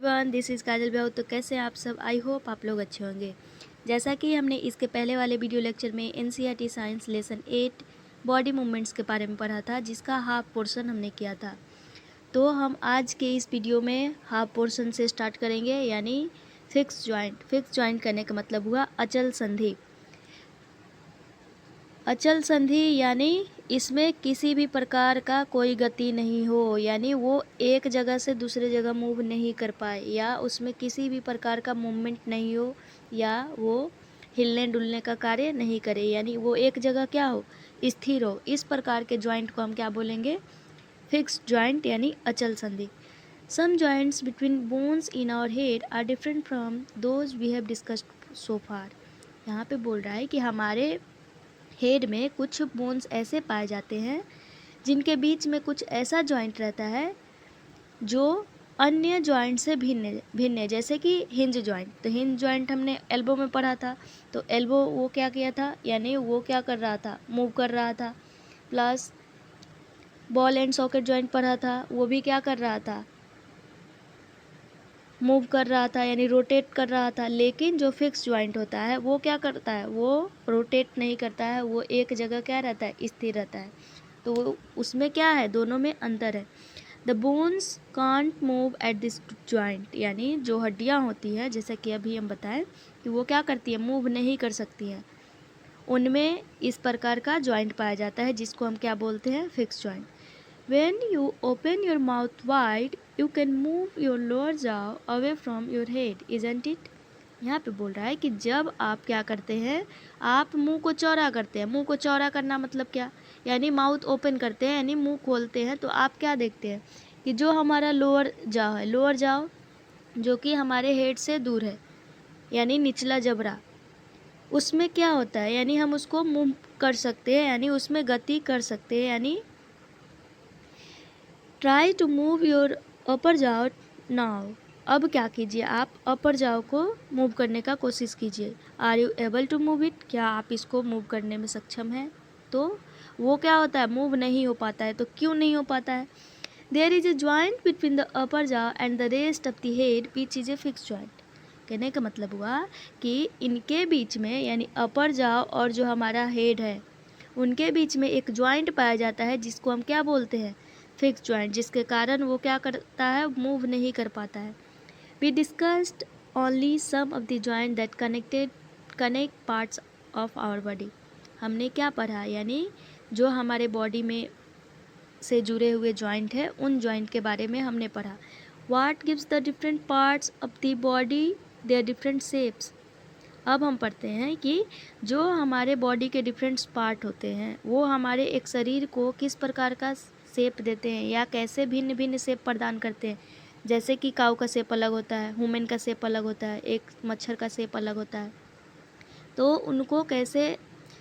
Everyone, this is काजल बेहू। तो कैसे हैं आप सब? आई होप आप लोग अच्छे होंगे। जैसा कि हमने इसके पहले वाले वीडियो लेक्चर में NCERT science lesson 8 body movements के बारे में पढ़ा था, जिसका हाफ पोर्शन हमने किया था। तो हम आज के इस वीडियो में हाफ पोर्शन से स्टार्ट करेंगे, यानी फिक्स जॉइंट। फिक्स जॉइंट करने का मतलब हुआ अचल संधि। अचल संधि यानी इसमें किसी भी प्रकार का कोई गति नहीं हो, यानी वो एक जगह से दूसरे जगह मूव नहीं कर पाए, या उसमें किसी भी प्रकार का मूवमेंट नहीं हो, या वो हिलने डुलने का कार्य नहीं करे, यानी वो एक जगह क्या हो, स्थिर हो। इस प्रकार के जॉइंट को हम क्या बोलेंगे? फिक्स्ड जॉइंट यानी अचल संधि। Some joints between bones in our head are different from those we have discussed so far. यहाँ पे बोल रहा है कि हमारे हेड में कुछ बोन्स ऐसे पाए जाते हैं जिनके बीच में कुछ ऐसा जॉइंट रहता है जो अन्य जॉइंट से भिन्न भिन्न है, जैसे कि हिंज जॉइंट। तो हिंज जॉइंट हमने एल्बो में पढ़ा था। तो एल्बो वो क्या किया था, यानी वो क्या कर रहा था, मूव कर रहा था। Plus ball and socket joint पढ़ा था, वो भी क्या कर रहा था, मूव कर रहा था, यानी रोटेट कर रहा था। लेकिन जो फिक्स जॉइंट होता है वो क्या करता है, वो रोटेट नहीं करता है, वो एक जगह क्या रहता है, स्थिर रहता है। तो वो उसमें क्या है, दोनों में अंतर है। The bones can't move at this joint, यानी जो हड्डियाँ होती हैं, जैसे कि अभी हम बताएं कि वो क्या करती है, मूव नहीं कर सकती हैं, उनमें इस प्रकार का जॉइंट पाया जाता है, जिसको हम क्या बोलते हैं, fix joint. When you open your mouth wide, you can move your lower jaw away from your head, isn't it? यहाँ पे बोल रहा है कि जब आप क्या करते हैं, आप मुंह को चौड़ा करते हैं। मुंह को चौड़ा करना मतलब क्या, यानी माउथ ओपन करते हैं, यानी मुंह खोलते हैं। तो आप क्या देखते हैं कि जो हमारा लोअर जाव है, लोअर जाव जो कि हमारे हेड से दूर है, यानी निचला जबड़ा, उसमें क्या होता है, यानी हम उसको मूव कर सकते हैं, यानी उसमें गति कर सकते हैं। यानी try to move your upper jaw now. अब क्या कीजिए, आप अपर जाओ को मूव करने का कोशिश कीजिए। Are you able to move it, क्या आप इसको मूव करने में सक्षम हैं? तो वो क्या होता है, मूव नहीं हो पाता है। तो क्यों नहीं हो पाता है? There is a joint between the upper jaw and the rest of the head which is a fix joint. कहने का मतलब हुआ कि इनके बीच में, यानी अपर जाओ और जो हमारा हेड है, उनके बीच में एक ज्वाइंट पाया जाता है, जिसको हम क्या बोलते हैं, फिक्स ज्वाइंट, जिसके कारण वो क्या करता है, मूव नहीं कर पाता है। We discussed only some of the joint that connect parts of our body. हमने क्या पढ़ा, यानी जो हमारे बॉडी में से जुड़े हुए ज्वाइंट है, उन ज्वाइंट के बारे में हमने पढ़ा। What gives the different parts of the body their different shapes. अब हम पढ़ते हैं कि जो हमारे बॉडी के डिफरेंट पार्ट होते हैं, वो हमारे एक शरीर को किस प्रकार का शेप देते हैं, या कैसे भिन्न भिन्न शेप प्रदान करते हैं। जैसे कि काऊ का शेप अलग होता है, वुमेन का शेप अलग होता है, एक मच्छर का शेप अलग होता है। तो उनको कैसे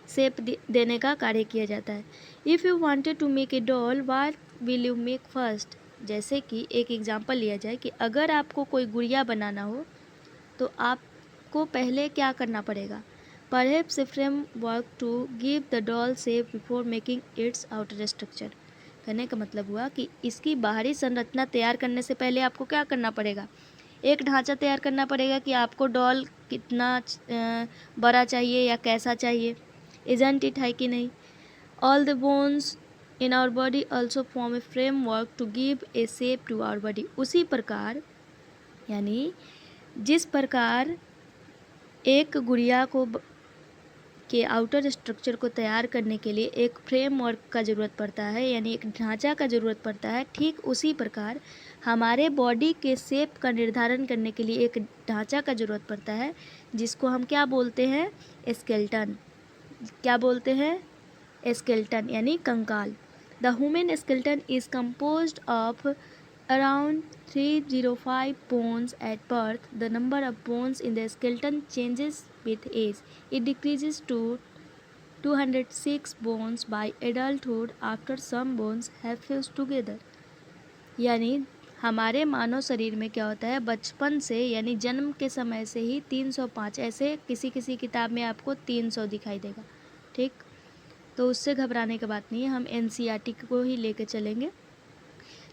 शेप देने का कार्य किया जाता है। If you wanted to make a doll, what will you make first. जैसे कि एक एग्जांपल लिया जाए कि अगर आपको कोई गुड़िया बनाना हो, तो आपको पहले क्या करना पड़ेगा, perhaps a framework to give the doll shape before making its outer structure. कहने का मतलब हुआ कि इसकी बाहरी संरचना तैयार करने से पहले आपको क्या करना पड़ेगा, एक ढांचा तैयार करना पड़ेगा कि आपको डॉल कितना बड़ा चाहिए या कैसा चाहिए। इजंट इट, है कि नहीं? All the bones in our body also form a framework to give a shape to our body. उसी प्रकार, यानी जिस प्रकार एक गुड़िया के आउटर स्ट्रक्चर को तैयार करने के लिए एक फ्रेमवर्क का ज़रूरत पड़ता है, यानी एक ढांचा का ज़रूरत पड़ता है, ठीक उसी प्रकार हमारे बॉडी के शेप का निर्धारण करने के लिए एक ढांचा का ज़रूरत पड़ता है, जिसको हम क्या बोलते हैं, स्केलेटन। क्या बोलते हैं? स्केलेटन, यानी कंकाल। The human skeleton is composed of around 305 bones at birth. The number of bones in the skeleton changes with age. It decreases to 206 bones by adulthood after some bones have fused together. यानी हमारे मानव शरीर में क्या होता है, बचपन से यानी जन्म के समय से ही 305, ऐसे किसी किसी किताब में आपको 300 दिखाई देगा, ठीक। तो उससे घबराने की बात नहीं है, हम एनसीईआरटी को ही लेके चलेंगे।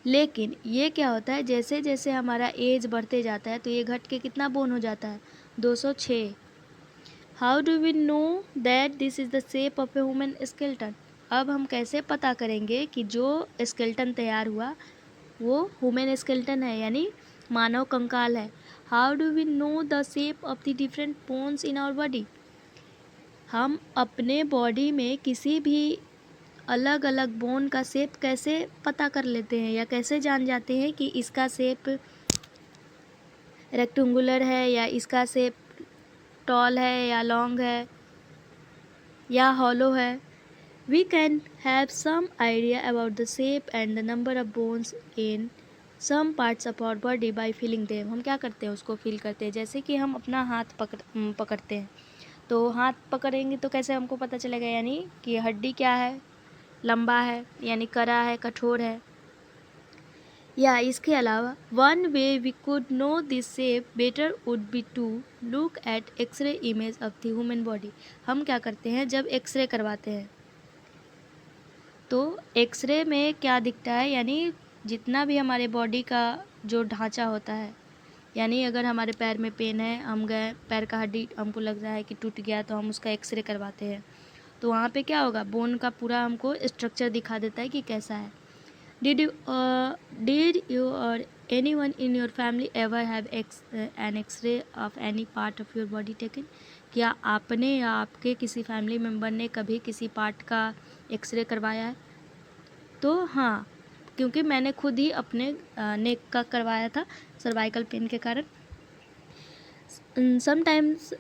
लेकिन ये क्या होता है, जैसे जैसे हमारा एज बढ़ते जाता है तो ये घट के कितना बोन हो जाता है, 206। How do we know that this is the shape of a human skeleton. अब हम कैसे पता करेंगे कि जो स्केलेटन तैयार हुआ वो ह्यूमन स्केलेटन है, यानी मानव कंकाल है। How do we know the shape of the different bones in our body. हम अपने बॉडी में किसी भी अलग अलग बोन का शेप कैसे पता कर लेते हैं या कैसे जान जाते हैं कि इसका शेप रेक्टेंगुलर है या इसका शेप टॉल है या लॉन्ग है या हॉलो है। We can have some idea about the shape and the number of bones in some parts of our body by feeling them. हम क्या करते हैं, उसको फील करते हैं। जैसे कि हम अपना हाथ पकड़ते हैं, तो हाथ पकड़ेंगे तो कैसे हमको पता चलेगा, यानी कि हड्डी क्या है, लंबा है यानी कड़ा है, कठोर है। या इसके अलावा one way we could know this shape better would be to look at X-ray image of the human body. हम क्या करते हैं, जब एक्सरे करवाते हैं तो एक्सरे में क्या दिखता है, यानी जितना भी हमारे बॉडी का जो ढांचा होता है, यानी अगर हमारे पैर में पेन है, हम गए पैर का हड्डी हमको लग रहा है कि टूट गया, तो हम उसका एक्सरे करवाते हैं। तो वहाँ पे क्या होगा, बोन का पूरा हमको स्ट्रक्चर दिखा देता है कि कैसा है। Did you or anyone in your family ever have an X-ray of any part of your body taken? क्या आपने या आपके किसी फैमिली मेम्बर ने कभी किसी पार्ट का एक्सरे करवाया है? तो हाँ, क्योंकि मैंने खुद ही अपने नेक का करवाया था सर्वाइकल पेन के कारण। Sometimes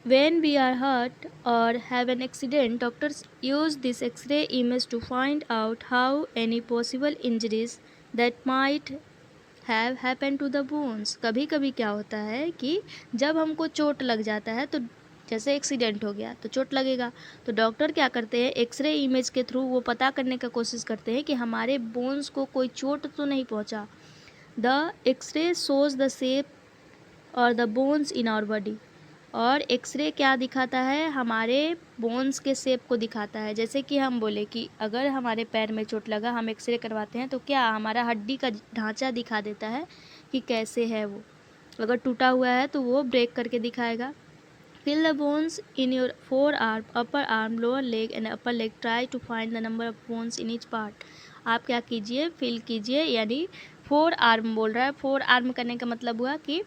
when we are hurt or have an accident, doctors use this X-ray image to find out how any possible injuries that might have happened to the bones. कभी कभी क्या होता है कि जब हमको चोट लग जाता है, तो जैसे एक्सीडेंट हो गया तो चोट लगेगा, तो डॉक्टर क्या करते हैं, एक्सरे इमेज के थ्रू वो पता करने का कोशिश करते हैं कि हमारे बोन्स को कोई चोट तो नहीं पहुंचा। The x-ray shows the shape और the bones in our body. और एक्सरे क्या दिखाता है, हमारे बोन्स के शेप को दिखाता है। जैसे कि हम बोले कि अगर हमारे पैर में चोट लगा, हम एक्सरे करवाते हैं तो क्या हमारा हड्डी का ढांचा दिखा देता है कि कैसे है वो। अगर टूटा हुआ है तो वो ब्रेक करके दिखाएगा। Feel the bones in your forearm, upper arm, lower leg and upper leg. Try to find the number of bones in each part. आप क्या कीजिए, फील कीजिए, यानी फोर आर्म बोल रहा है। फोर आर्म करने का मतलब हुआ कि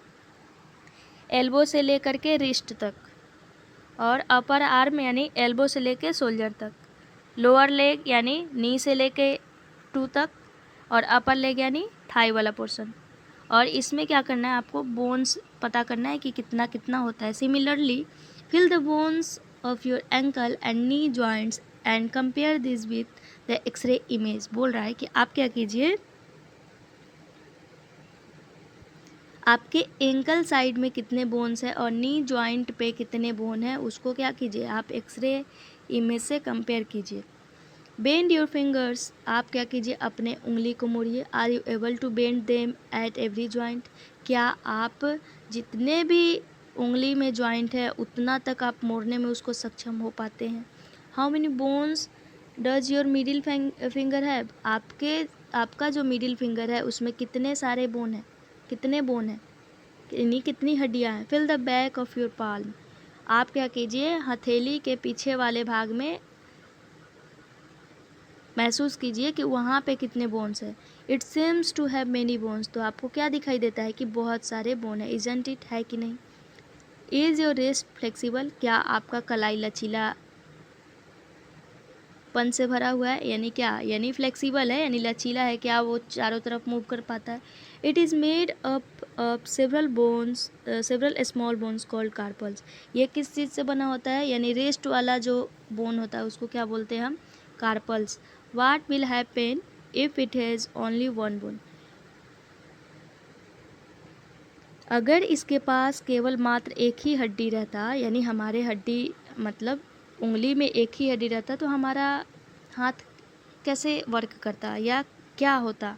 एल्बो से लेकर के रिस्ट तक, और अपर आर्म यानी एल्बो से लेके शोल्डर तक, लोअर लेग यानी नी से लेके टू तक, और अपर लेग यानी थाई वाला पोर्शन। और इसमें क्या करना है, आपको बोन्स पता करना है कि कितना कितना होता है। Similarly feel the bones of your ankle and knee joints and compare this with the X-ray image. बोल रहा है कि आप क्या कीजिए, आपके एंकल साइड में कितने बोन्स है और नी जॉइंट पे कितने बोन है, उसको क्या कीजिए, आप एक्सरे इमेज से कंपेयर कीजिए। बेंड योर फिंगर्स, आप क्या कीजिए, अपने उंगली को मोड़िए। Are you able to bend them at every joint. क्या आप जितने भी उंगली में जॉइंट है उतना तक आप मोड़ने में उसको सक्षम हो पाते हैं। How many bones does your middle finger have. आपका जो मिडिल फिंगर है उसमें कितने सारे बोन है, कितने बोन है, यानी कितनी हड्डियाँ हैं। Feel the back of your palm, आप क्या कीजिए, हथेली के पीछे वाले भाग में महसूस कीजिए कि वहाँ पे कितने बोन्स हैं। It seems to have many bones, तो आपको क्या दिखाई देता है कि बहुत सारे बोन है। इजंट इट, है कि नहीं। इज़ योर रिस्ट फ्लेक्सिबल, क्या आपका कलाई लचीला पन से भरा हुआ है, यानी क्या, यानी फ्लेक्सिबल है, यानी लचीला है, क्या वो चारों तरफ मूव कर पाता है। It is made up of several bones, several small bones called carpals. ये किस चीज़ से बना होता है, यानी रेस्ट वाला जो बोन होता है उसको क्या बोलते हैं हम, carpals. What will happen if it has only one bone, अगर इसके पास केवल मात्र एक ही हड्डी रहता, यानी हमारे हड्डी मतलब उंगली में एक ही हड्डी रहता, तो हमारा हाथ कैसे वर्क करता या क्या होता।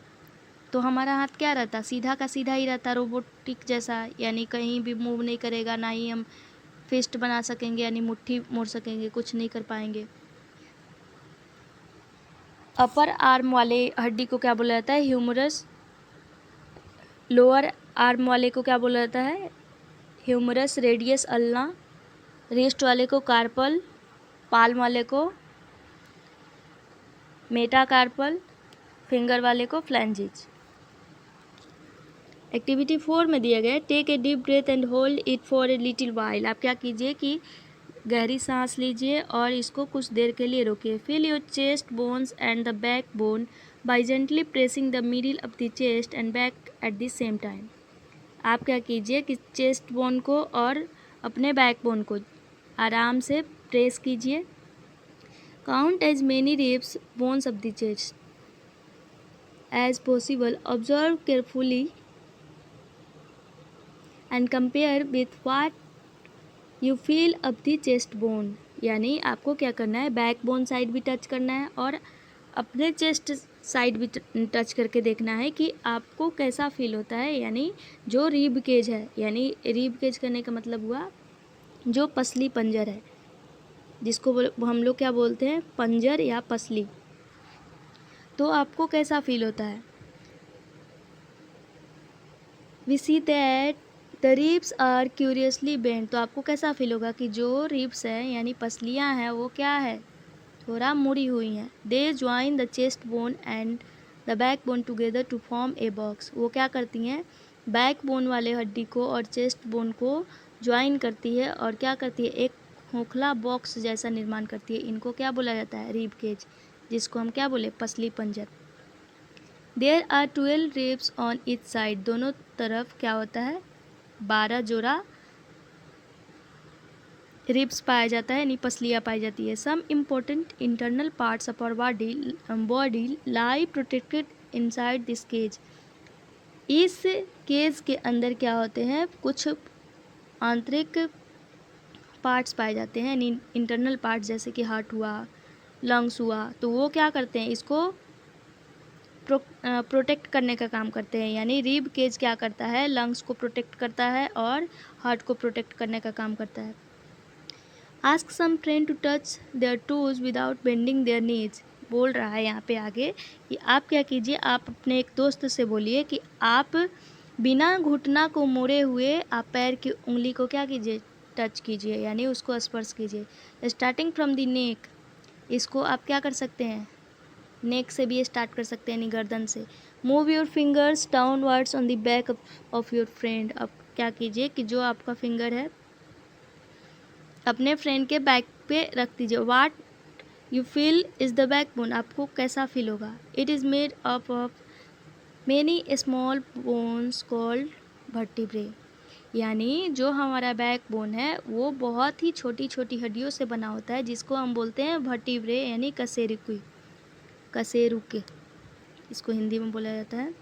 तो हमारा हाथ क्या रहता, सीधा का सीधा ही रहता, रोबोटिक जैसा, यानी कहीं भी मूव नहीं करेगा, ना ही हम फिस्ट बना सकेंगे यानी मुट्ठी मोड़ सकेंगे, कुछ नहीं कर पाएंगे। अपर आर्म वाले हड्डी को क्या बोला जाता है, ह्यूमरस लोअर आर्म वाले को क्या बोला जाता है? Humerus radius ulna. रिस्ट वाले को कार्पल। पाल्म वाले को मेटाकार्पल। फिंगर वाले को फ्लैंजिज। एक्टिविटी 4 में दिया गया है, take a deep breath and hold it for a little while. आप क्या कीजिए कि गहरी सांस लीजिए और इसको कुछ देर के लिए रोकिए। Feel your chest bones and the back bone by gently pressing the middle of the chest and back at the same time. आप क्या कीजिए कि चेस्ट बोन को और अपने बैक बोन को आराम से प्रेस कीजिए। Count as many ribs bones of the chest as possible. Observe carefully and compare with what you feel up the chest bone. यानी आपको क्या करना है, बैक बोन साइड भी टच करना है और अपने चेस्ट साइड भी टच करके देखना है कि आपको कैसा फील होता है। यानी जो रिब केज है, यानी रिब केज करने का मतलब हुआ जो पसली पंजर है, जिसको हम लोग क्या बोलते हैं, पंजर या पसली। तो आपको कैसा फील होता है? We see that the ribs are curiously bend. तो आपको कैसा फील होगा कि जो रिब्स है यानी पसलियाँ हैं वो क्या है, थोड़ा मुड़ी हुई हैं। They join the chest bone and the back bone together to form a box. वो क्या करती हैं, बैक बोन वाले हड्डी को और चेस्ट बोन को ज्वाइन करती है और क्या करती है, एक खोखला बॉक्स जैसा निर्माण करती है। इनको क्या बोला जाता है, रिब केज, जिसको हम क्या बोले, पसली पंजर। There are 12 ribs on each side. दोनों तरफ क्या होता है, 12 जोड़ा रिब्स पाया जाता है, यानी पसलियाँ पाई जाती है। Some important internal parts of our body lie protected inside this cage. इस केज के अंदर क्या होते हैं, कुछ आंतरिक पार्ट्स पाए जाते हैं, यानी इंटरनल पार्ट्स, जैसे कि हार्ट हुआ, लंग्स हुआ। तो वो क्या करते हैं, इसको प्रोटेक्ट करने का काम करते हैं। यानी रिब केज क्या करता है, लंग्स को प्रोटेक्ट करता है और हार्ट को प्रोटेक्ट करने का काम करता है। Ask some friend to touch their toes without bending their knees. बोल रहा है यहाँ पे आगे कि आप क्या कीजिए, आप अपने एक दोस्त से बोलिए कि आप बिना घुटना को मोड़े हुए आप पैर की उंगली को क्या कीजिए, टच कीजिए, यानी उसको स्पर्श कीजिए। स्टार्टिंग फ्रॉम द नेक, इसको आप क्या कर सकते हैं, नेक से भी स्टार्ट कर सकते हैं, यानी गर्दन से। Move your fingers downwards on the back of your friend. अब क्या कीजिए कि जो आपका फिंगर है अपने फ्रेंड के बैक पे रख दीजिए। वाट you feel is the back bone. आपको कैसा फील होगा, it is made up of many small bones called vertebrae. यानी जो हमारा बैक बोन है वो बहुत ही छोटी छोटी हड्डियों से बना होता है, जिसको हम बोलते हैं वर्टिब्रे, यानी कशेरुकी, कशेरुके इसको हिंदी में बोला जाता है।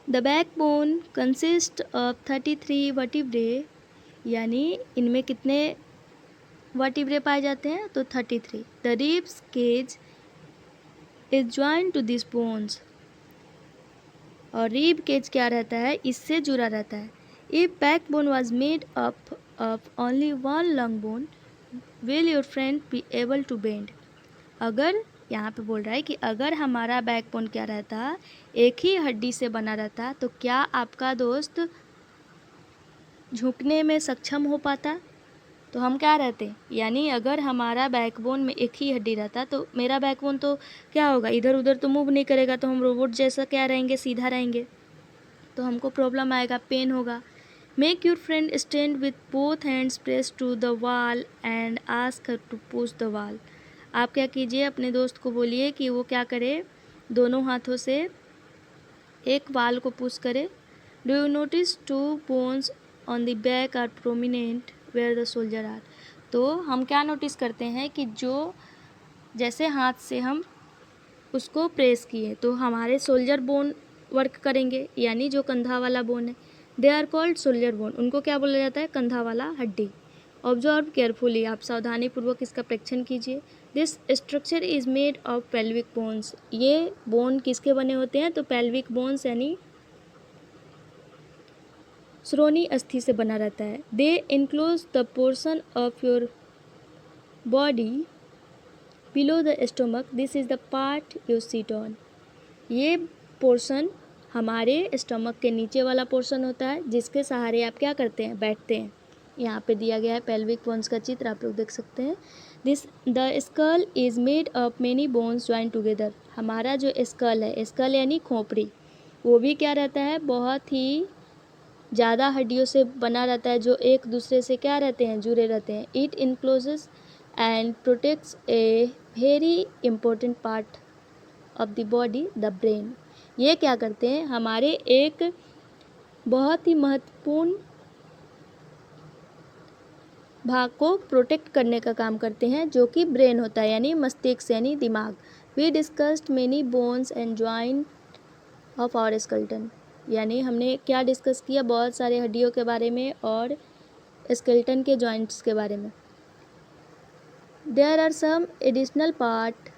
The back bone consist of 33 vertebrae. यानी इनमें कितने वर्टिब्रे पाए जाते हैं, तो 33। The ribs cage is join to this bones. और रिब केज क्या रहता है, इससे जुड़ा रहता है। If back bone was made up of only one long bone will your friend be able to bend. अगर यहाँ पे बोल रहा है कि अगर हमारा बैक बोन क्या रहता, एक ही हड्डी से बना रहता, तो क्या आपका दोस्त झुकने में सक्षम हो पाता। तो हम क्या रहते, यानी अगर हमारा बैकबोन में एक ही हड्डी रहता तो मेरा बैकबोन तो क्या होगा, इधर उधर तो मूव नहीं करेगा, तो हम रोबोट जैसा क्या रहेंगे, सीधा रहेंगे, तो हमको प्रॉब्लम आएगा, पेन होगा। Make your friend stand with both hands press to the wall and ask her to push the wall. आप क्या कीजिए, अपने दोस्त को बोलिए कि वो क्या करे, दोनों हाथों से एक वाल को पुश करे। Do you notice two bones on the back are prominent where the shoulder are. तो हम क्या नोटिस करते हैं कि जो जैसे हाथ से हम उसको प्रेस किए तो हमारे सोल्जर बोन वर्क करेंगे, यानी जो कंधा वाला बोन है। They are called shoulder bone, उनको क्या बोला जाता है, कंधा वाला हड्डी। ऑब्जर्व केयरफुली, आप सावधानीपूर्वक इसका प्रेक्षण कीजिए। This structure is made of pelvic bones. ये बोन किसके बने होते हैं, तो पेल्विक बोन्स यानी श्रोणी अस्थि से बना रहता है। They enclose the portion of your body below the stomach, this is the part you sit on. ये पोर्शन हमारे स्टमक के नीचे वाला पोर्शन होता है जिसके सहारे आप क्या करते हैं, बैठते हैं। यहाँ पे दिया गया है पेल्विक बोन्स का चित्र, आप लोग देख सकते हैं। The skull is made of many bones join together. हमारा जो स्कल है, स्कल यानी खोपड़ी, वो भी क्या रहता है, बहुत ही ज़्यादा हड्डियों से बना रहता है जो एक दूसरे से क्या रहते हैं, जुड़े रहते हैं। It encloses and protects a very important part of the body, the brain. ये क्या करते हैं, हमारे एक बहुत ही महत्वपूर्ण भाग को प्रोटेक्ट करने का काम करते हैं, जो कि ब्रेन होता है यानी मस्तिष्क यानी दिमाग। We discussed many bones and joint of our skeleton. यानी हमने क्या डिस्कस किया, बहुत सारे हड्डियों के बारे में और स्केलेटन के जॉइंट्स के बारे में। There are some additional part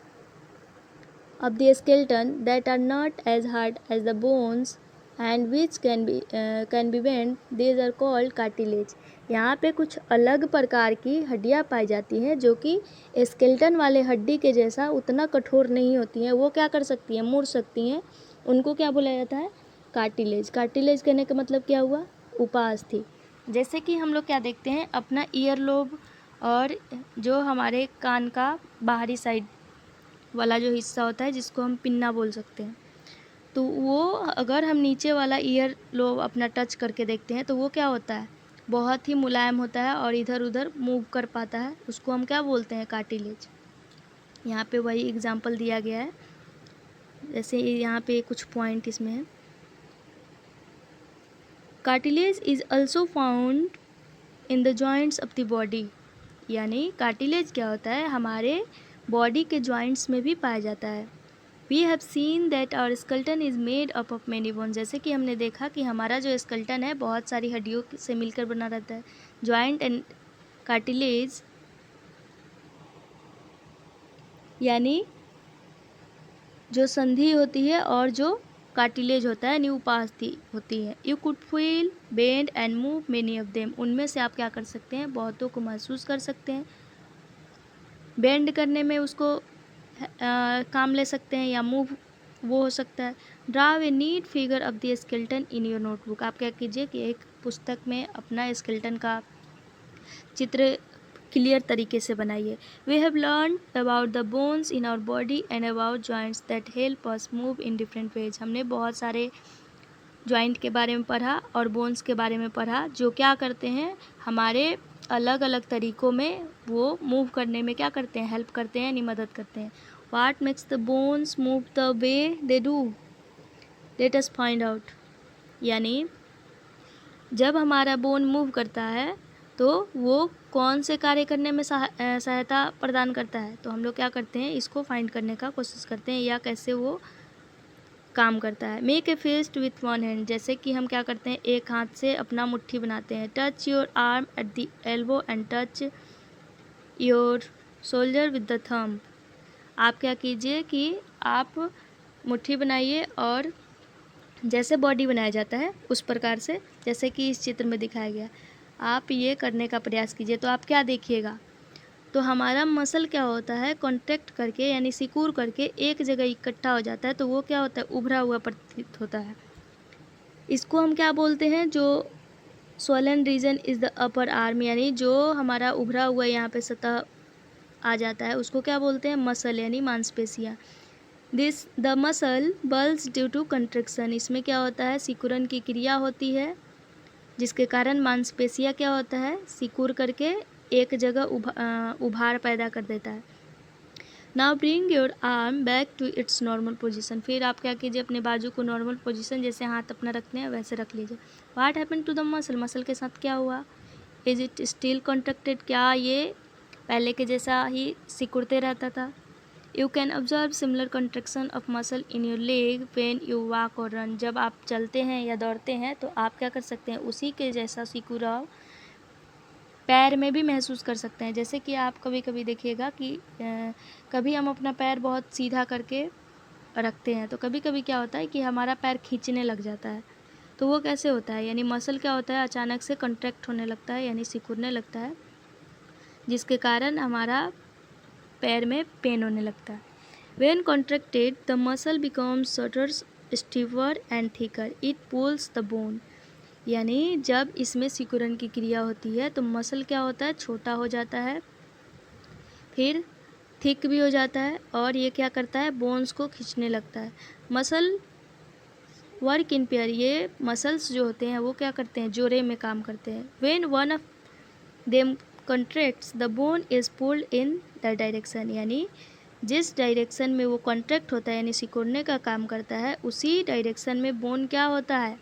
of the skeleton that are not as hard as the bones and which can be bend, these are called cartilage. यहाँ पे कुछ अलग प्रकार की हड्डियाँ पाई जाती हैं जो कि स्केलेटन वाले हड्डी के जैसा उतना कठोर नहीं होती हैं, वो क्या कर सकती हैं, मुड़ सकती हैं। उनको क्या बोला जाता है, कार्टिलेज। कार्टिलेज कहने का मतलब क्या हुआ, उपास्थि। जैसे कि हम लोग क्या देखते हैं, अपना ईयर लोब और जो हमारे कान का बाहरी साइड वाला जो हिस्सा होता है जिसको हम पिन्ना बोल सकते हैं, तो वो अगर हम नीचे वाला ईयर लोब अपना टच करके देखते हैं तो वो क्या होता है, बहुत ही मुलायम होता है और इधर उधर मूव कर पाता है। उसको हम क्या बोलते हैं, कार्टिलेज। यहाँ पे वही एग्जांपल दिया गया है, जैसे यहाँ पे कुछ पॉइंट इसमें है। Cartilage is also found in the joints of the body. यानी कार्टिलेज क्या होता है, हमारे बॉडी के जॉइंट्स में भी पाया जाता है। We have seen that our skeleton is made up of many bones. जैसे कि हमने देखा कि हमारा जो स्केलेटन है बहुत सारी हड्डियों से मिलकर बना रहता है। जॉइंट एंड कार्टिलेज यानी जो संधि होती है और जो कार्टिलेज होता है, न्यू उपास्थि होती है। You could feel, bend and move many of them. उनमें से आप क्या कर सकते हैं, बहुतों को महसूस कर सकते हैं। बेंड करने में उसको काम ले सकते हैं या मूव वो हो सकता है। Draw a neat figure of the skeleton in your notebook. आप क्या कीजिए कि एक पुस्तक में अपना स्केलेटन का चित्र क्लियर तरीके से बनाइए। We have learn about the bones in our body and about joints that help us move in different ways. हमने बहुत सारे जॉइंट के बारे में पढ़ा और बोन्स के बारे में पढ़ा जो क्या करते हैं, हमारे अलग अलग तरीक़ों में वो मूव करने में क्या करते हैं, हेल्प करते हैं यानी मदद करते हैं। What makes the bones move the way they do? Let us find out. यानी जब हमारा बोन मूव करता है तो वो कौन से कार्य करने में सहायता प्रदान करता है, तो हम लोग क्या करते हैं, इसको फाइंड करने का कोशिश करते हैं या कैसे वो काम करता है। Make a fist with one hand. जैसे कि हम क्या करते हैं, एक हाथ से अपना मुट्ठी बनाते हैं। Touch your arm at the elbow and touch your shoulder with the thumb. आप क्या कीजिए कि आप मुट्ठी बनाइए और जैसे बॉडी बनाया जाता है उस प्रकार से, जैसे कि इस चित्र में दिखाया गया, आप ये करने का प्रयास कीजिए। तो आप क्या देखिएगा, तो हमारा मसल क्या होता है, कॉन्ट्रैक्ट करके यानी सिकुड़ करके एक जगह इकट्ठा हो जाता है, तो वो क्या होता है, उभरा हुआ प्रतीत होता है। इसको हम क्या बोलते हैं, जो swollen region is the upper arm, यानी जो हमारा उभरा हुआ यहाँ पे सतह आ जाता है उसको क्या बोलते हैं, मसल यानी मांसपेशियाँ। The muscle bulges due to contraction. इसमें क्या होता है, सिकुड़न की क्रिया होती है जिसके कारण मांसपेशियाँ क्या होता है, सिकुड़ करके एक जगह उभार पैदा कर देता है। Now bring your arm back to its normal position. फिर आप क्या कीजिए, अपने बाजू को नॉर्मल पोजीशन, जैसे हाथ अपना रखते हैं वैसे रख लीजिए। What happen to the muscle. Muscle के साथ क्या हुआ, इज इट स्टिल कॉन्ट्रैक्टेड। क्या ये पहले के जैसा ही सिकुड़ते रहता था। You can observe similar contraction of muscle in your leg when you walk और रन। जब आप चलते हैं या दौड़ते हैं तो आप क्या कर सकते हैं, उसी के जैसा सिकुड़ाव पैर में भी महसूस कर सकते हैं। जैसे कि आप कभी कभी देखिएगा कि कभी हम अपना पैर बहुत सीधा करके रखते हैं तो कभी कभी क्या होता है कि हमारा पैर खींचने लग जाता है, तो वो कैसे होता है, यानी मसल क्या होता है, अचानक से कॉन्ट्रैक्ट होने लगता है यानी सिकुड़ने लगता है, जिसके कारण हमारा पैर में पेन होने लगता है। When contracted, the muscle becomes shorter stiffer and thicker, it pulls the bone. यानी जब इसमें सिकुड़न की क्रिया होती है तो मसल क्या होता है, छोटा हो जाता है, फिर थिक भी हो जाता है, और ये क्या करता है, बोन्स को खींचने लगता है। मसल वर्क इन पेयर, ये मसल्स जो होते हैं वो क्या करते हैं, जोड़े में काम करते हैं। When one of them contracts the bone is pulled in the direction, यानी जिस डायरेक्शन में वो कॉन्ट्रैक्ट होता है यानी सिकुड़ने का काम करता है, उसी डायरेक्शन में बोन क्या होता है,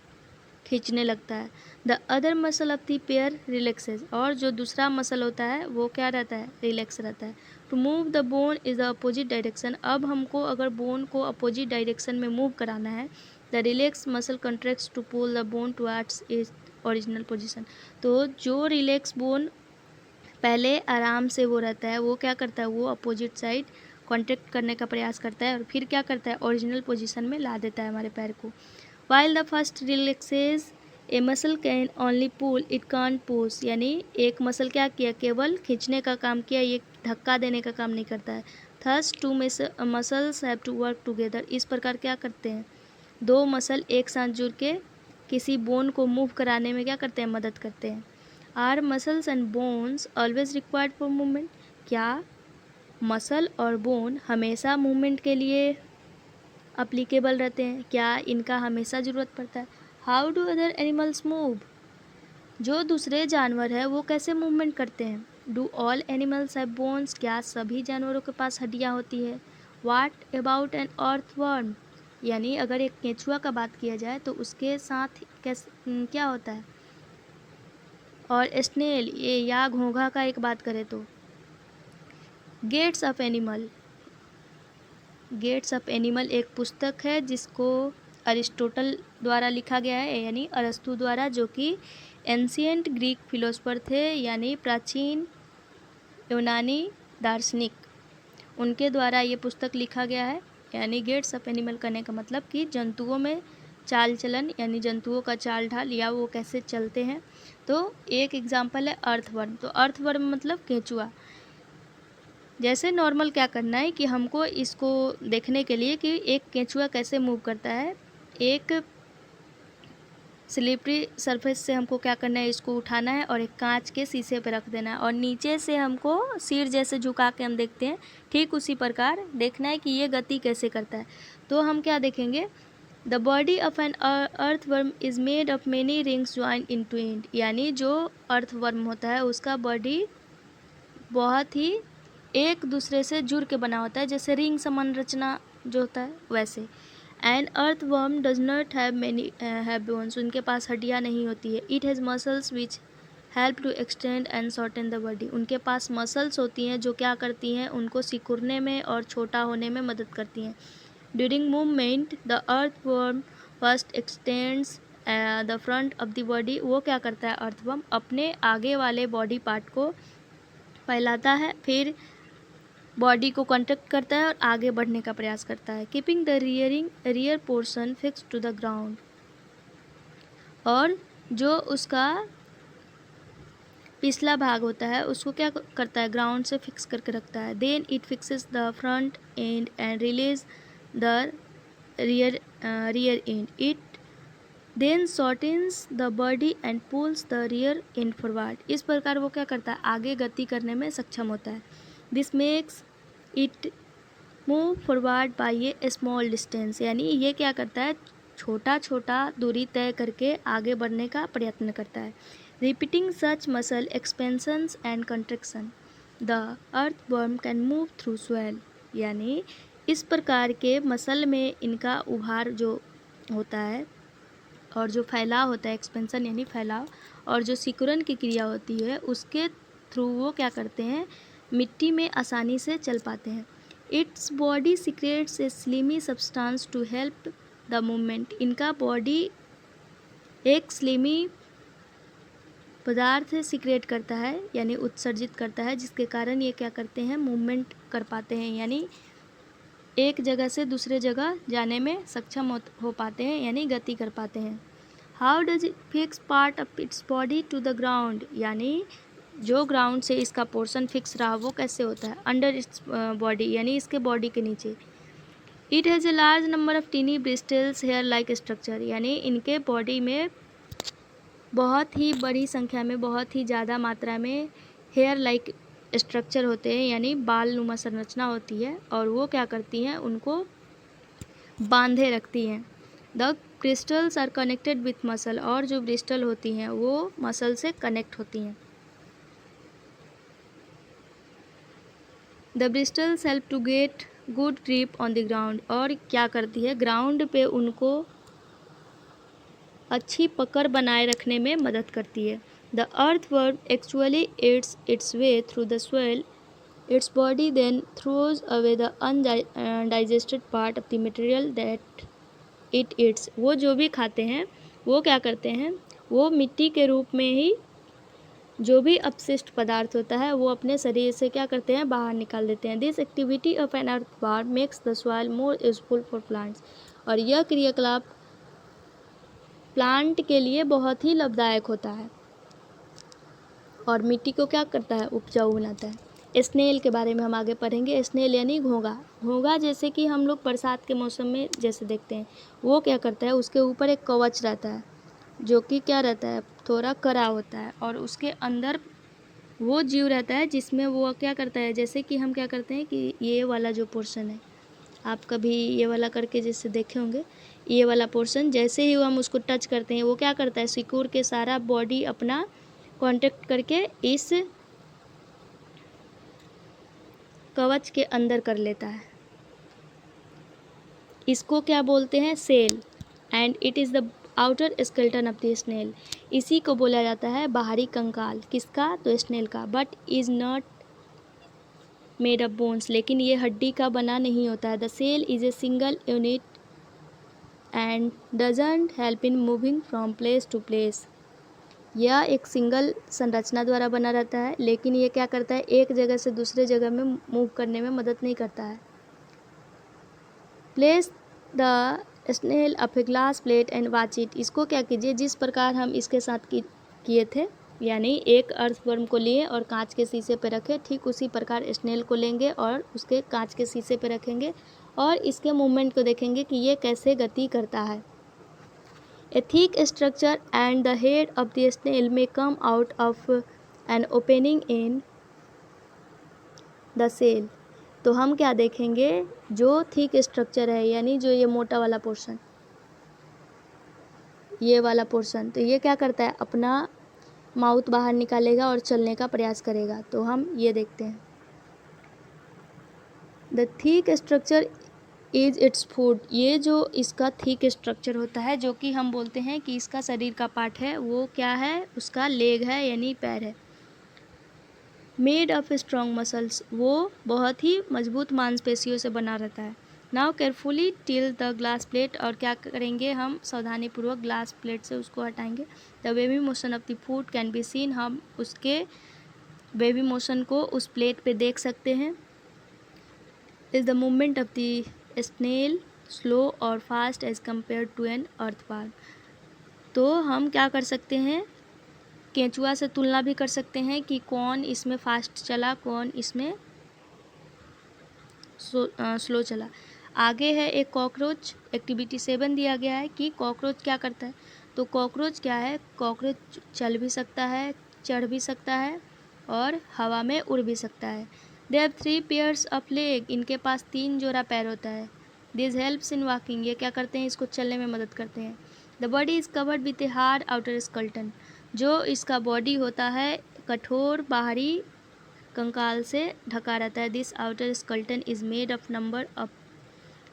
खींचने लगता है। The other muscle of the pair relaxes, और जो दूसरा मसल होता है वो क्या रहता है, रिलैक्स रहता है। To move the bone is the opposite direction, अब हमको अगर बोन को अपोजिट डायरेक्शन में मूव कराना है, the relax muscle contracts to pull the bone towards its original position. तो जो रिलैक्स बोन पहले आराम से वो रहता है, वो क्या करता है, वो अपोजिट साइड कॉन्ट्रैक्ट करने का प्रयास करता है और फिर क्या करता है, ओरिजिनल पोजीशन में ला देता है हमारे पैर को। While the first relaxes a muscle can only pull, it can't push, यानी एक मसल क्या किया, केवल खींचने का काम किया, ये धक्का देने का काम नहीं करता है। Thus two muscles have to work together, इस प्रकार क्या करते हैं, दो मसल एक साथ जुड़ के किसी बोन को मूव कराने में क्या करते हैं, मदद करते हैं। Our muscles and bones always required for movement, क्या मसल और बोन हमेशा मूवमेंट के लिए अप्लीकेबल रहते हैं, क्या इनका हमेशा ज़रूरत पड़ता है। How do other animals move, जो दूसरे जानवर है वो कैसे मूवमेंट करते हैं। Do all animals have bones, क्या सभी जानवरों के पास हड्डियाँ होती है। व्हाट अबाउट एन अर्थवर्म, यानी अगर एक केंचुआ का बात किया जाए तो उसके साथ कैसे क्या होता है। और स्नेल ये या घोंघा का एक बात करें तो gaits of animal, gaits of animal एक पुस्तक है जिसको अरिस्टोटल द्वारा लिखा गया है, यानी अरस्तु द्वारा, जो कि एंशियंट ग्रीक फिलोसफर थे, यानी प्राचीन यूनानी दार्शनिक, उनके द्वारा ये पुस्तक लिखा गया है। यानी गेट्स ऑफ एनिमल करने का मतलब कि जंतुओं में चाल चलन, यानी जंतुओं का चाल ढाल या वो कैसे चलते हैं। तो एक एग्जाम्पल है अर्थवर्म, तो अर्थवर्म मतलब केंचुआ। जैसे नॉर्मल क्या करना है कि हमको इसको देखने के लिए कि एक केंचुआ कैसे मूव करता है, एक स्लिपरी सरफेस से हमको क्या करना है, इसको उठाना है और एक कांच के शीशे पे रख देना है, और नीचे से हमको सिर जैसे झुका के हम देखते हैं, ठीक उसी प्रकार देखना है कि ये गति कैसे करता है। तो हम क्या देखेंगे, the body of an earthworm is made of many rings join in to end, यानी जो अर्थवर्म होता है उसका बॉडी बहुत ही एक दूसरे से जुड़ के बना होता है, जैसे रिंग समान रचना जो होता है वैसे। And earthworm does not have many have bones, उनके पास हड्डियाँ नहीं होती है। It has muscles which help to extend and shorten the body, उनके पास मसल्स होती हैं जो क्या करती हैं, उनको सिकुड़ने में और छोटा होने में मदद करती हैं। During movement the earthworm first x tends the front of the body, वो क्या करता है अर्थवर्म, अपने आगे वाले बॉडी पार्ट को फैलाता है, फिर बॉडी को कॉन्ट्रैक्ट करता है और आगे बढ़ने का प्रयास करता है। Keeping the rear portion fix to the ground, और जो उसका पिछला भाग होता है उसको क्या करता है, ग्राउंड से फिक्स करके रखता है। Then it fixes the front end and release the rear end, it then shortens the body and pulls the rear end forward, इस प्रकार वो क्या करता है, आगे गति करने में सक्षम होता है। This makes it move forward bye A small distance, यानी ये क्या करता है, छोटा छोटा दूरी तय करके आगे बढ़ने का प्रयत्न करता है। Repeating such muscle expansions and contraction the earthworm can move through swell, यानी इस प्रकार के मसल में इनका उभार जो होता है और जो फैलाव होता है, एक्सपेंशन यानी फैलाव, और जो सिकुड़न की क्रिया होती है उसके थ्रू वो क्या करते हैं, मिट्टी में आसानी से चल पाते हैं। Its body secretes a slimy substance to help the movement, इनका बॉडी एक स्लिमी पदार्थ सिक्रेट करता है यानी उत्सर्जित करता है, जिसके कारण ये क्या करते हैं, मूवमेंट कर पाते हैं, यानी एक जगह से दूसरे जगह जाने में सक्षम हो पाते हैं, यानी गति कर पाते हैं। How does it fix part of its body to the ground, यानी जो ग्राउंड से इसका पोर्शन फिक्स रहा वो कैसे होता है, अंडर इट्स बॉडी, यानी इसके बॉडी के नीचे। It has a large number of tiny bristles hair like structure, यानी इनके बॉडी में बहुत ही बड़ी संख्या में, बहुत ही ज़्यादा मात्रा में हेयर लाइक स्ट्रक्चर होते हैं, यानी बाल नुमा संरचना होती है, और वो क्या करती हैं, उनको बांधे रखती हैं। The bristles are connected with muscle, और जो ब्रिस्टल होती हैं वो मसल से कनेक्ट होती हैं। The bristles help to get good grip on the ground, और क्या करती है, ग्राउंड पे उनको अच्छी पकड़ बनाए रखने में मदद करती है। The earthworm actually eats its way through the soil, its body then throws away the undigested part of the material that it eats. वो जो भी खाते हैं वो क्या करते हैं, वो मिट्टी के रूप में ही जो भी अपशिष्ट पदार्थ होता है वो अपने शरीर से क्या करते हैं, बाहर निकाल देते हैं। This activity of an earthworm makes the soil more useful for plants, और यह क्रियाकलाप प्लांट के लिए बहुत ही लाभदायक होता है और मिट्टी को क्या करता है, उपजाऊ बनाता है। स्नेल के बारे में हम आगे पढ़ेंगे। स्नेल यानी घोंघा। घोंघा जैसे कि हम लोग बरसात के मौसम में जैसे देखते हैं, वो क्या करता है, उसके ऊपर एक कवच रहता है जो कि क्या रहता है, थोड़ा कड़ा होता है, और उसके अंदर वो जीव रहता है जिसमें वो क्या करता है, जैसे कि हम क्या करते हैं कि ये वाला जो पोर्शन है, आप कभी ये वाला करके जैसे देखे होंगे, ये वाला पोर्शन जैसे ही हम उसको टच करते हैं वो क्या करता है, सिक्योर के सारा बॉडी अपना कांटेक्ट करके इस कवच के अंदर कर लेता है। इसको क्या बोलते हैं, shell, and it is the outer skeleton of the snail. इसी को बोला जाता है बाहरी कंकाल, किसका, तो स्नेल का। But is not made of bones, लेकिन ये हड्डी का बना नहीं होता है। The shell is a single unit and doesn't help in moving from place to place. यह एक सिंगल संरचना द्वारा बना रहता है, लेकिन ये क्या करता है, एक जगह से दूसरे जगह में मूव करने में मदद नहीं करता है। Place the snail of a glass plate and watch it. इसको क्या कीजिए, जिस प्रकार हम इसके साथ किए थे, यानी एक अर्थवर्म को लिए और कांच के शीशे पर रखे, ठीक उसी प्रकार स्नेल को लेंगे और उसके कांच के शीशे पर रखेंगे और इसके मूवमेंट को देखेंगे कि ये कैसे गति करता है। A thick structure and the head of the snail may come out of an opening in the shell। तो हम क्या देखेंगे, जो थिक स्ट्रक्चर है, यानी जो ये मोटा वाला पोर्शन, ये वाला पोर्शन, तो ये क्या करता है, अपना माउथ बाहर निकालेगा और चलने का प्रयास करेगा। तो हम ये देखते हैं, the thick structure is its food. ये जो इसका थिक स्ट्रक्चर होता है, जो कि हम बोलते हैं कि इसका शरीर का पार्ट है, वो क्या है, उसका लेग है, यानी पैर है। मेड ऑफ स्ट्रॉन्ग मसल्स, वो बहुत ही मजबूत मांसपेशियों से बना रहता है। Now carefully till the glass plate, और क्या करेंगे, हम सावधानीपूर्वक ग्लास प्लेट से उसको हटाएंगे। The wavy motion of the food can be seen, हम उसके वेवी मोशन को उस प्लेट पे देख सकते हैं। Is the movement of the snail slow और fast as compare to an earthworm. तो हम क्या कर सकते हैं, केंचुआ से तुलना भी कर सकते हैं कि कौन इसमें फास्ट चला, कौन इसमें स्लो चला। आगे है एक कॉकरोच। एक्टिविटी 7 दिया गया है कि कॉकरोच क्या करता है। तो कॉकरोच क्या है, कॉकरोच चल भी सकता है, चढ़ भी सकता है और हवा में उड़ भी सकता है। They have 3 pairs of leg, इनके पास 3 जोड़ा पैर होता है। दिस हेल्प्स इन वॉकिंग, ये क्या करते हैं, इसको चलने में मदद करते हैं। The body is covered with a hard outer skeleton, जो इसका बॉडी होता है कठोर बाहरी कंकाल से ढका रहता है। This outer skeleton is made of number of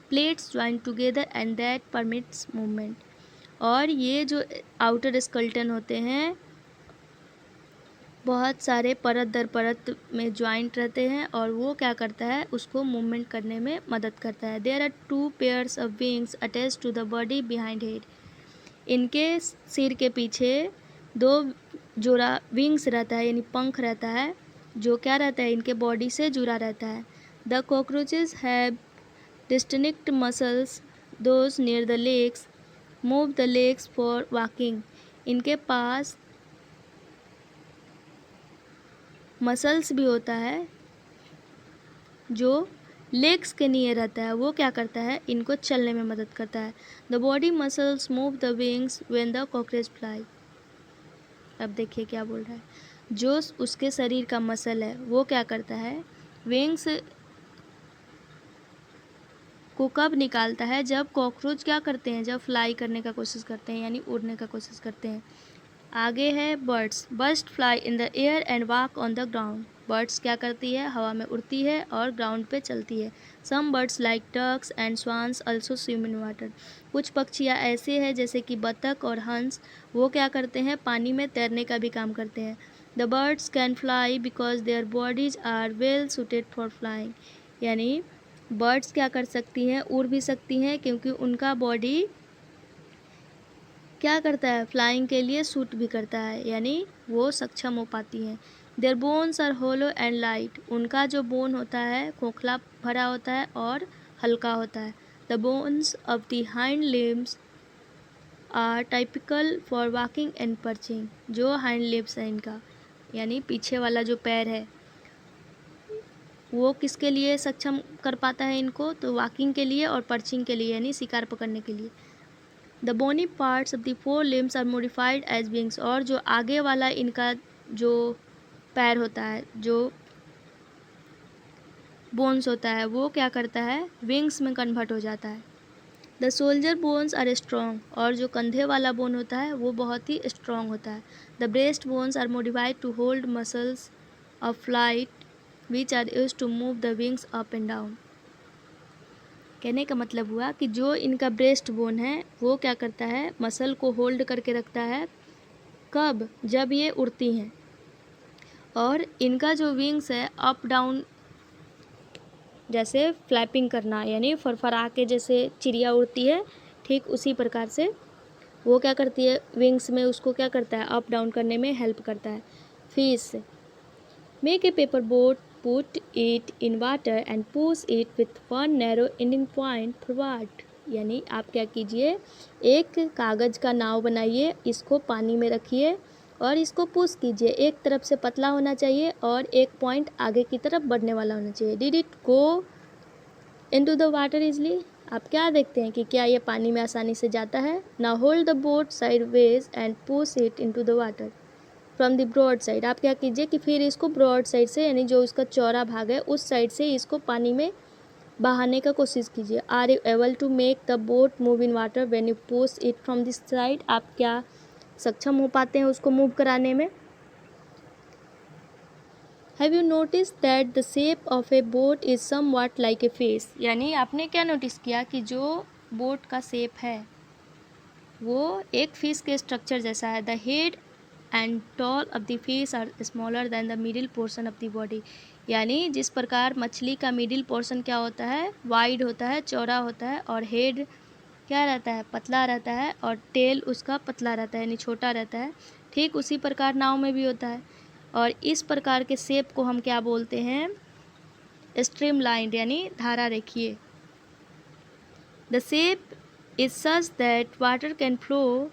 plates joint together and that permits movement. और ये जो आउटर स्केलेटन होते हैं बहुत सारे परत दर परत में ज्वाइंट रहते हैं और वो क्या करता है, उसको मूवमेंट करने में मदद करता है। There are 2 pairs of wings attach to the body behind head, इनके सिर के पीछे 2 जोड़ा विंग्स रहता है, यानी पंख रहता है, जो क्या रहता है, इनके बॉडी से जुड़ा रहता है। The cockroaches have distinct muscles, those near the legs move the legs for walking. इनके पास मसल्स भी होता है जो लेग्स के नियर रहता है, वो क्या करता है, इनको चलने में मदद करता है। The body muscles move the wings when the cockroach fly. अब देखिए क्या बोल रहा है, जो उसके शरीर का मसल है वो क्या करता है, विंग्स को कब निकालता है, जब कॉकरोच क्या करते हैं, जब फ्लाई करने का कोशिश करते हैं, यानी उड़ने का कोशिश करते हैं। आगे है birds, birds fly in the air and walk on the ground. Birds क्या करती है, हवा में उड़ती है और ग्राउंड पे चलती है। Some birds like ducks and swans also swim in water. कुछ पक्षियाँ ऐसे हैं जैसे कि बतख और हंस, वो क्या करते हैं, पानी में तैरने का भी काम करते हैं। The birds can fly because their bodies are well suited for flying. यानी बर्ड्स क्या कर सकती हैं, उड़ भी सकती हैं क्योंकि उनका बॉडी क्या करता है, फ्लाइंग के लिए सूट भी करता है, यानी वो सक्षम हो पाती हैं। Their bones are hollow and light. उनका जो बोन होता है खोखला भरा होता है और हल्का होता है। The bones of the hind limbs are typical for walking and perching. जो हाइंड लिम्स है इनका, यानी पीछे वाला जो पैर है, वो किसके लिए सक्षम कर पाता है इनको, तो वॉकिंग के लिए और पर्चिंग के लिए, यानी शिकार पकड़ने के लिए। The bony parts of the fore limbs are modified as wings. और जो आगे वाला इनका जो पैर होता है, जो बोन्स होता है, वो क्या करता है, विंग्स में कन्वर्ट हो जाता है। The shoulder bones are strong. और जो कंधे वाला बोन होता है वो बहुत ही स्ट्रॉन्ग होता है। The breast bones are modified to hold muscles of flight which are use to move the wings up and down. कहने का मतलब हुआ कि जो इनका ब्रेस्ट बोन है वो क्या करता है, मसल को होल्ड करके रखता है, कब, जब ये उड़ती हैं। और इनका जो विंग्स है अप डाउन, जैसे फ्लैपिंग करना, यानी फरफरा के जैसे चिड़िया उड़ती है, ठीक उसी प्रकार से वो क्या करती है, विंग्स में उसको क्या करता है, अप डाउन करने में हेल्प करता है। Fish make a paper boat, put it in water and push it with one narrow ending point forward. यानी आप क्या कीजिए, एक कागज़ का नाव बनाइए, इसको पानी में रखिए और इसको पुश कीजिए। एक तरफ से पतला होना चाहिए और एक पॉइंट आगे की तरफ बढ़ने वाला होना चाहिए। Did it go into the water easily. आप क्या देखते हैं कि क्या ये पानी में आसानी से जाता है। Now hold the boat sideways and push it into the water from the broad side. आप क्या कीजिए कि फिर इसको ब्रॉड साइड से, यानी जो उसका चौड़ा भाग है उस साइड से इसको पानी में बहाने का कोशिश कीजिए। Are you able to make the boat move in water when you push it from this side. आप क्या सक्षम हो पाते हैं उसको मूव कराने में। Have you notice that the shape of A boat is somewhat like a fish. यानी आपने क्या नोटिस किया कि जो बोट का शेप है वो एक फिश के स्ट्रक्चर जैसा है। The head and tail of the fish are smaller than the middle portion of the body. यानी जिस प्रकार मछली का मिडिल पोर्शन क्या होता है, वाइड होता है, चौड़ा होता है, और हेड क्या रहता है, पतला रहता है, और टेल उसका पतला रहता है, यानी छोटा रहता है। ठीक उसी प्रकार नाव में भी होता है। और इस प्रकार के शेप को हम क्या बोलते हैं, स्ट्रीम लाइन, यानी धारा रेखीय। The shape is such that water can flow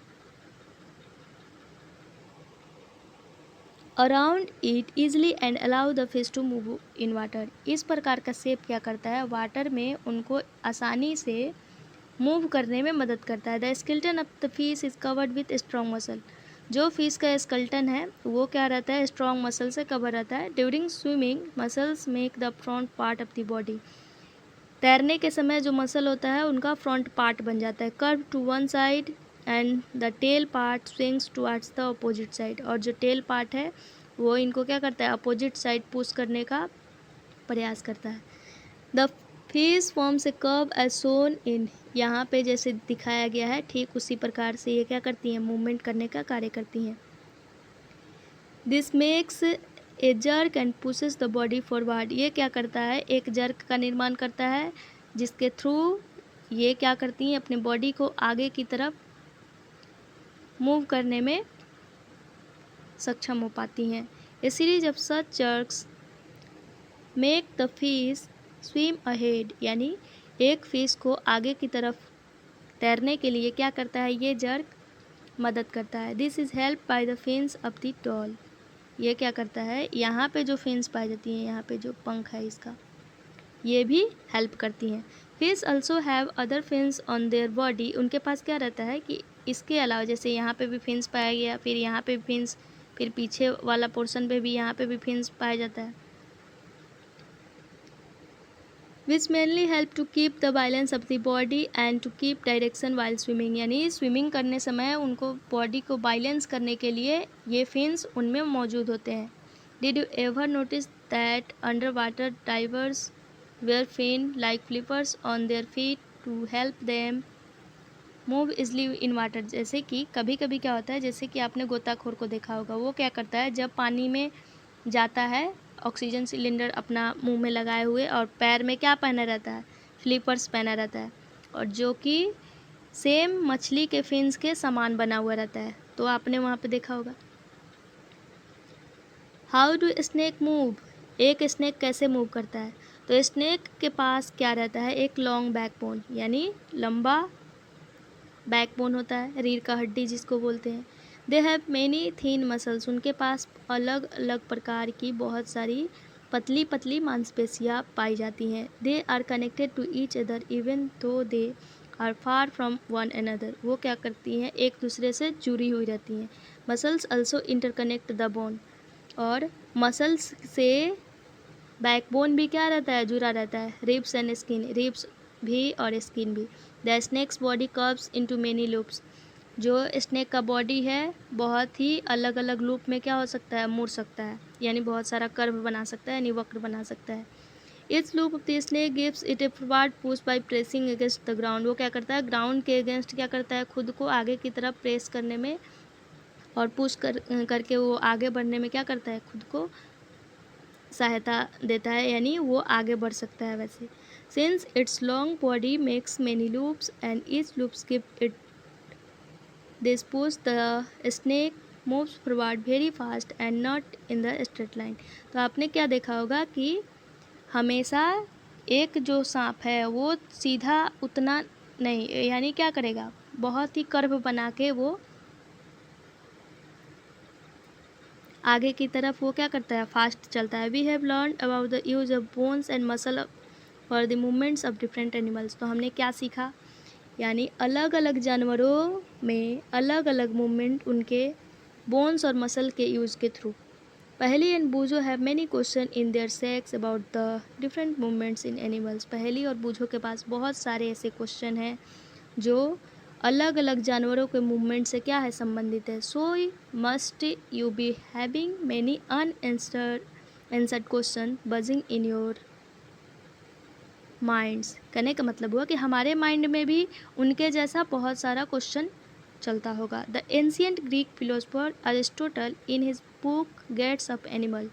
around it easily and allow the fish to move in water. इस प्रकार का शेप क्या करता है, वाटर में उनको आसानी से मूव करने में मदद करता है। The skeleton of the fish is covered with strong muscle. जो फिश का स्केलेटन है वो क्या रहता है, स्ट्रॉन्ग मसल से कवर रहता है। During swimming muscles make the front part of the body. तैरने के समय जो मसल होता है उनका फ्रंट पार्ट बन जाता है। Curve to one side and the tail part swings towards the opposite side. और जो टेल पार्ट है वो इनको क्या करता है, अपोजिट साइड पुश करने का प्रयास करता है। The fish forms a curve as shown in. यहाँ पे जैसे दिखाया गया है ठीक उसी प्रकार से ये क्या करती हैं, मूवमेंट करने का कार्य करती हैं। This makes a jerk and pushes the body forward. ये क्या करता है, एक जर्क का निर्माण करता है जिसके थ्रू ये क्या करती हैं, अपने बॉडी को आगे की तरफ मूव करने में सक्षम हो पाती हैं। A series of such jerks make the fish swim ahead. यानी एक फिश को आगे की तरफ तैरने के लिए क्या करता है, ये जर्क मदद करता है। This is help by the fins of the doll. ये क्या करता है, यहाँ पे जो फिन्स पाई जाती हैं, यहाँ पे जो पंख है इसका, ये भी हेल्प करती हैं। Fish also have other fins on their body, उनके पास क्या रहता है कि इसके अलावा जैसे यहाँ पे भी फिन्स पाया गया, फिर यहाँ पे भी फिन्स, फिर पीछे वाला पोर्शन पे भी यहाँ पे भी फिन्स पाया जाता है, which mainly help to keep the balance of the body and to keep direction while swimming, यानी स्विमिंग करने समय उनको बॉडी को बैलेंस करने के लिए ये फिन्स उनमें मौजूद होते हैं। Did you ever notice that under water divers wear fin like flippers on their feet to help them move easily in water, जैसे कि कभी कभी क्या होता है, जैसे कि आपने गोताखोर को देखा होगा, वो क्या करता है जब पानी में जाता है ऑक्सीजन सिलेंडर अपना मुंह में लगाए हुए और पैर में क्या पहना रहता है, फ्लिपर्स पहना रहता है, और जो कि सेम मछली के फिन्स के समान बना हुआ रहता है, तो आपने वहाँ पे देखा होगा। हाउ डू स्नेक मूव, एक स्नेक कैसे मूव करता है, तो स्नेक के पास क्या रहता है, एक लॉन्ग बैकबोन, यानी लंबा बैकबोन होता है, रीढ़ का हड्डी जिसको बोलते हैं। They have many thin muscles, उनके पास अलग अलग प्रकार की बहुत सारी पतली पतली मांसपेशियाँ पाई जाती हैं। They are connected to each other even though they are far from one another, वो क्या करती हैं, एक दूसरे से जुड़ी हुई रहती हैं। Muscles also interconnect the bone, और मसल्स से बैकबोन भी क्या रहता है, जुड़ा रहता है। रिब्स एंड स्किन, रिब्स भी और स्किन भी। The snake's body curves into many loops, जो स्नेक का बॉडी है बहुत ही अलग अलग लूप में क्या हो सकता है, मुड़ सकता है, यानी बहुत सारा कर्व बना सकता है, यानी वक्र बना सकता है। इस loop of the snake gives it A forward push by pressing against the ground, वो क्या करता है, ग्राउंड के अगेंस्ट क्या करता है, खुद को आगे की तरफ प्रेस करने में और पुश करके वो आगे बढ़ने में क्या करता है, खुद को सहायता देता है, यानी वो आगे बढ़ सकता है। वैसे since it's long body makes many loops and each loops give it this push the snake moves forward very fast and not in the straight line. तो आपने क्या देखा होगा कि हमेशा एक जो सांप है वो सीधा उतना नहीं, यानी क्या करेगा, बहुत ही कर्व बना के वो आगे की तरफ वो क्या करता है, फास्ट चलता है। We have learn about the use of bones and muscle for the movements of different animals, तो हमने क्या सीखा, यानी अलग अलग जानवरों में अलग अलग मूवमेंट उनके बोन्स और मसल के यूज के through. Paheli and Boojho have many question in their sacks about the different movements in animals, Paheli और बूझो के पास बहुत सारे ऐसे क्वेश्चन हैं जो अलग अलग जानवरों के मूवमेंट से क्या है, संबंधित है। सो must you be having many unanswered question buzzing in your minds, कहने का मतलब हुआ कि हमारे माइंड में भी उनके जैसा बहुत सारा क्वेश्चन चलता होगा। The ancient Greek philosopher Aristotle in his book gaits of animal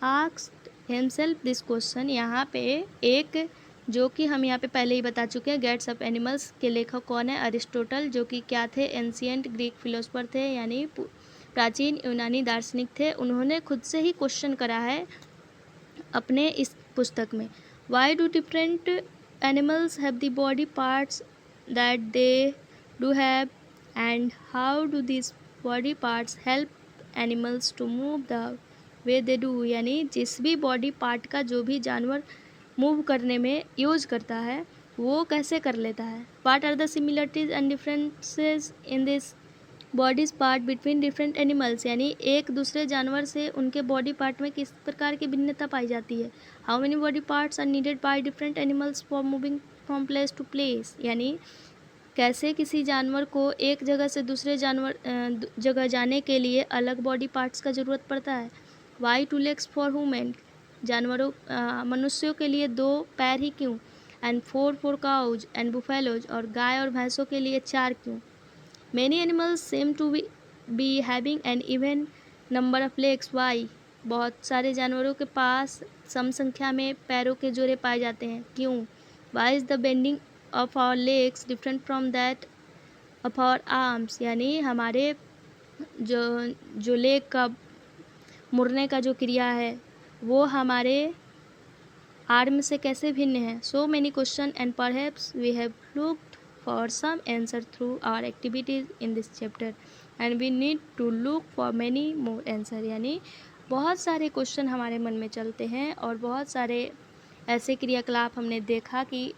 asked himself this question, यहाँ पे एक जो कि हम यहाँ पे पहले ही बता चुके हैं, गेट्स ऑफ एनिमल्स के लेखक कौन है, अरिस्टोटल, जो कि क्या थे, एंशियंट ग्रीक फिलोसफर थे, यानी प्राचीन यूनानी दार्शनिक थे। उन्होंने खुद से ही क्वेश्चन करा है अपने इस पुस्तक में, why do different animals have the body parts that they do have and how do this body parts help animals to move the way they do, यानी जिस भी बॉडी पार्ट का जो भी जानवर मूव करने में यूज करता है वो कैसे कर लेता है। What are the similarities and differences in this bodies part between different animals, यानी एक दूसरे जानवर से उनके बॉडी पार्ट में किस प्रकार की भिन्नता पाई जाती है। How many body parts are needed by different animals for moving from place to place, यानी कैसे किसी जानवर को एक जगह से दूसरे जगह जाने के लिए अलग बॉडी पार्ट्स का ज़रूरत पड़ता है। Why two legs for human, जानवरों मनुष्यों के लिए 2 पैर ही क्यों, and 4 for cows and buffaloes, और गाय और भैंसों के लिए 4 क्यों। Many animals seem to be having an even number of legs, why, बहुत सारे जानवरों के पास सम संख्या में पैरों के जोड़े पाए जाते हैं, क्यों। Why is the bending of our legs different from that of our arms, यानी हमारे जो लेग का मुड़ने का जो क्रिया है वो हमारे आर्म से कैसे भिन्न है। So many question and perhaps we have looked for some answer through our activities in this chapter and we need to look for many more answer, यानी बहुत सारे क्वेश्चन हमारे मन में चलते हैं और बहुत सारे ऐसे क्रियाकलाप हमने देखा कि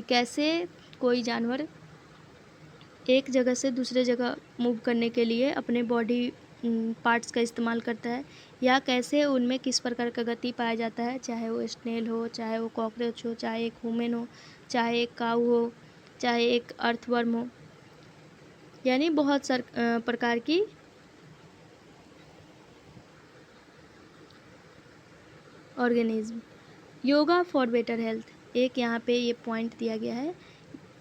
कैसे कोई जानवर एक जगह से दूसरे जगह मूव करने के लिए अपने बॉडी पार्ट्स का इस्तेमाल करता है, या कैसे उनमें किस प्रकार का गति पाया जाता है, चाहे वो स्नेल हो, चाहे वो कॉकरोच हो, चाहे एक ह्यूमन हो, चाहे एक काऊ हो, चाहे एक अर्थवर्म हो, यानी बहुत सारे प्रकार की organism. Yoga for better health, एक यहाँ पे ये पॉइंट दिया गया है,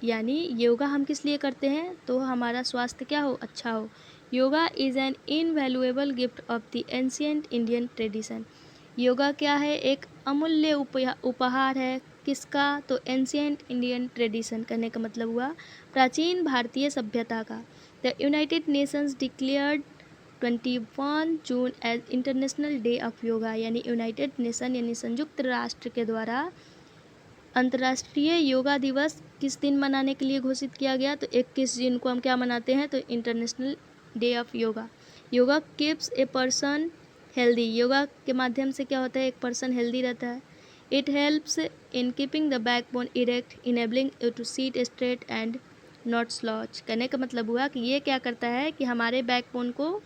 यानी योगा हम किस लिए करते हैं, तो हमारा स्वास्थ्य क्या हो, अच्छा हो। Yoga is an invaluable gift of the ancient Indian tradition. Yoga क्या है, एक अमूल्य उपहार है, किसका, तो एंशियंट इंडियन ट्रेडिशन, करने का मतलब हुआ प्राचीन भारतीय सभ्यता का। The United Nations declared 21 June as international day of yoga, यानी यूनाइटेड नेशन यानी संयुक्त राष्ट्र के द्वारा अंतर्राष्ट्रीय योगा दिवस किस दिन मनाने के लिए घोषित किया गया, तो 21 जून को हम क्या मनाते हैं, तो international day of yoga. Yoga keeps a person healthy, yoga के माध्यम से क्या होता है, एक पर्सन हेल्दी रहता है। It helps in keeping the backbone erect, enabling you to sit straight and not slouch. कहने का मतलब हुआ कि ये क्या करता है कि हमारे बैकबोन को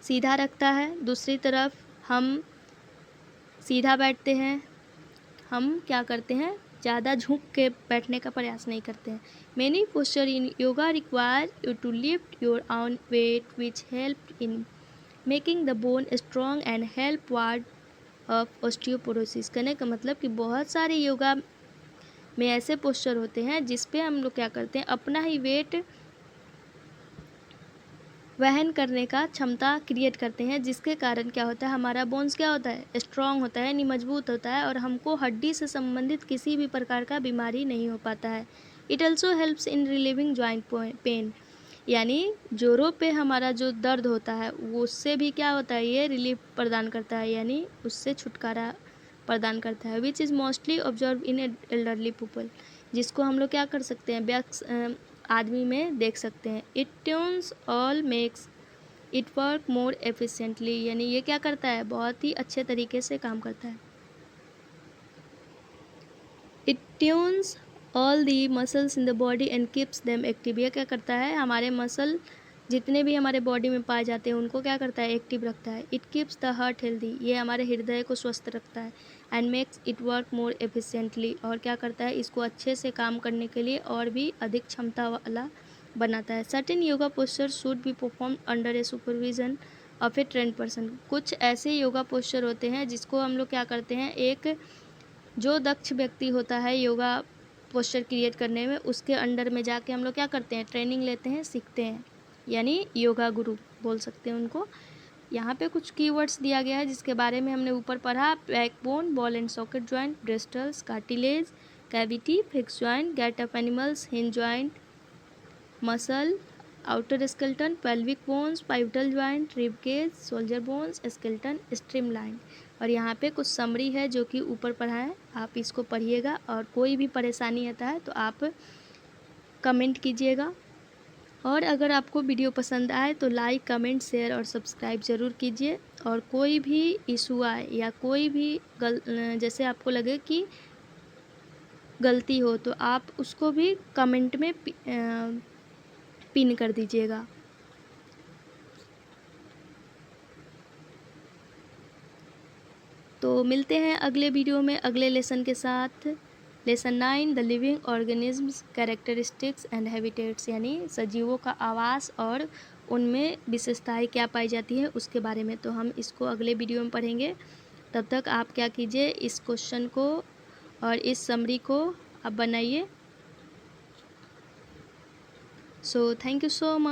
सीधा रखता है, दूसरी तरफ हम सीधा बैठते हैं, हम क्या करते हैं, ज़्यादा झुक के बैठने का प्रयास नहीं करते हैं। Many posture in yoga require you to lift your own weight which help in making the bone strong and help ward off osteoporosis. कहने का मतलब कि बहुत सारे योगा में ऐसे पोस्चर होते हैं जिस पे हम लोग क्या करते हैं, अपना ही वेट वहन करने का क्षमता क्रिएट करते हैं, जिसके कारण क्या होता है, हमारा बोन्स क्या होता है, स्ट्रॉन्ग होता है, यानी मजबूत होता है, और हमको हड्डी से संबंधित किसी भी प्रकार का बीमारी नहीं हो पाता है। It also helps in relieving joint pain, यानी जोड़ों पे हमारा जो दर्द होता है वो उससे भी क्या होता है, ये रिलीफ प्रदान करता है, यानी उससे छुटकारा प्रदान करता है। Which is mostly observe in elderly people, जिसको हम लोग क्या कर सकते हैं, वयस्क आदमी में देख सकते हैं। It tunes all makes it work more efficiently, यानी ये क्या करता है, बहुत ही अच्छे तरीके से काम करता है। It tunes all the muscles in the body and keeps them active, ये क्या करता है, हमारे मसल जितने भी हमारे बॉडी में पाए जाते हैं उनको क्या करता है, एक्टिव रखता है। It keeps the heart healthy, ये हमारे हृदय को स्वस्थ रखता है। And makes it work more efficiently, और क्या करता है, इसको अच्छे से काम करने के लिए और भी अधिक क्षमता वाला बनाता है। Certain yoga posture should be perform under A supervision of A trend person, कुछ ऐसे योगा पोस्चर होते हैं जिसको हम लोग क्या करते हैं, एक जो दक्ष व्यक्ति होता है योगा पोस्चर क्रिएट करने में, उसके अंडर में जाके हम लोग क्या करते हैं, ट्रेनिंग लेते हैं, सीखते हैं, यानी योगा गुरु बोल सकते हैं उनको। यहाँ पे कुछ कीवर्ड्स दिया गया है जिसके बारे में हमने ऊपर पढ़ा, backbone, ball and socket joint, bristles, cartilage, cavity, fix joint, gait of animals, hinge joint, muscle, outer skeleton, pelvic bones, pivotal joint, rib cage, shoulder bones, skeleton, streamline. और यहाँ पे कुछ समरी है जो कि ऊपर पढ़ा है, आप इसको पढ़िएगा, और कोई भी परेशानी आता है तो आप कमेंट कीजिएगा। और अगर आपको वीडियो पसंद आए तो लाइक, कमेंट, शेयर और सब्सक्राइब ज़रूर कीजिए। और कोई भी इशू आए या कोई भी जैसे आपको लगे कि गलती हो तो आप उसको भी कमेंट में पिन कर दीजिएगा। तो मिलते हैं अगले वीडियो में अगले लेसन के साथ। Lesson 9, the living organisms, characteristics and habitats, यानी सजीवों का आवास और उनमें विशेषताएं क्या पाई जाती है उसके बारे में। तो हम इसको अगले वीडियो में पढ़ेंगे। तब तक आप क्या कीजिए, इस क्वेश्चन को और इस समरी को आप बनाइए। So thank you so much.